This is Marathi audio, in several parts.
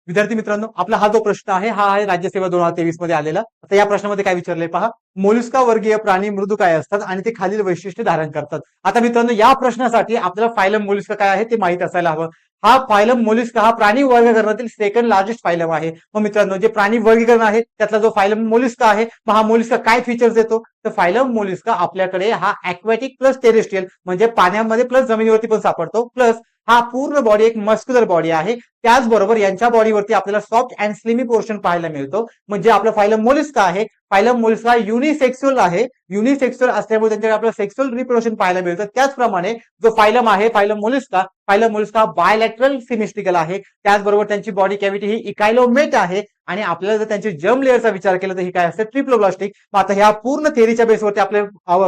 विद्यार्थी मित्रांनो, आपला हा जो प्रश्न आहे हा आहे राज्यसेवा 2023 मध्ये आलेला. आता या प्रश्नामध्ये काय विचारलंय पहा, मोलस्का वर्गीय प्राणी मृदुकाय असतात आणि ते खालील वैशिष्ट्ये धारण करतात. आता मित्रांनो, या प्रश्नासाठी आपल्याला फायलम मोलस्का काय आहे ते माहित असायला हवं. हा फायलम मोलस्का हा प्राणी वर्गीकरणातील सेकंड लार्जेस्ट फायलम आहे. मग मित्रांनो, जे प्राणी वर्गीकरण आहे त्यातला जो फायलम मोलस्का आहे, मग हा मोलस्का काय फीचर्स देतो, तर फायलम मोलस्का आपल्याकडे हा ॲक्वॅटिक प्लस टेरेस्ट्रियल म्हणजे पाण्यामध्ये प्लस जमिनीवरती पण सापडतो, प्लस हा पूर्ण बॉडी एक मस्क्युलर बॉडी आहे. त्याचबरोबर यांच्या बॉडीवरती आपल्याला सॉफ्ट अँड स्लिमी पोर्शन पाहायला मिळतो. म्हणजे आपलं फायलम मोलस्का आहे, फायलम मोलस्का युनिसेक्सुअल आहे. युनिसेक्सुअल असल्यामुळे त्यांच्याकडे आपल्याला सेक्सुअल रिप्रोडक्शन पाहायला मिळतं. त्याचप्रमाणे जो फायलम आहे फायलम मोलस्का बायलॅटरल सिमेट्रिकल आहे. त्याचबरोबर त्यांची बॉडी कॅव्हिटी ही इकायलोमेट आहे आणि आपल्याला जर त्यांची जर्म लेअरचा विचार केला तर ही काय असते, ट्रिप्लोब्लास्टिक. मग आता ह्या पूर्ण थेअरीच्या बेसवरती आपले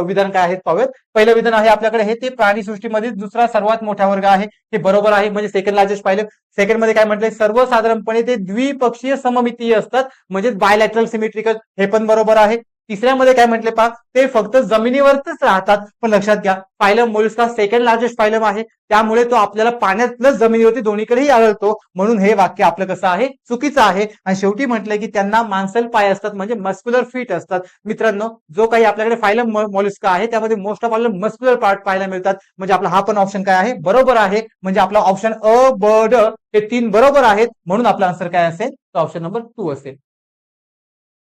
विधान काय आहेत पाहूयात. पहिलं विधान आहे आपल्याकडे हे ते प्राणीसृष्टीमध्ये दुसरा सर्वात मोठा वर्ग आहे, हे बरोबर आहे. म्हणजे सेकंड लार्जेस्ट फायलम. सेकंड मध्ये काय म्हटलंय, सर्वसाधारणपणे ते द्विपक्षीय सममितीय असतात म्हणजे बायलॅटरल सिमेट्रिकल, हे पण बरोबर आहे. तिसऱ्यामध्ये काय म्हटले पहा, ते फक्त जमिनीवरच राहतात. पण लक्षात घ्या, phylum Mollusca second largest phylum आहे, त्यामुळे तो आपल्याला पाण्यात प्लस जमिनीवरती दोन्हीकडेही आढळतो. म्हणून हे वाक्य आपलं कसं आहे, चुकीचं आहे. आणि शेवटी म्हटलंय की त्यांना मांसल पाय असतात म्हणजे मस्क्युलर फीट असतात. मित्रांनो, जो काही आपल्याकडे फायलम मोलस्का आहे त्यामध्ये मोस्ट ऑफ आपल्याला मस्क्युलर पार्ट पाहायला मिळतात. म्हणजे आपला हा पण ऑप्शन काय आहे, बरोबर आहे. म्हणजे आपला ऑप्शन अ ब ड हे 3 बरोबर आहेत. म्हणून आपला आन्सर काय असेल, तर ऑप्शन नंबर 2 असेल.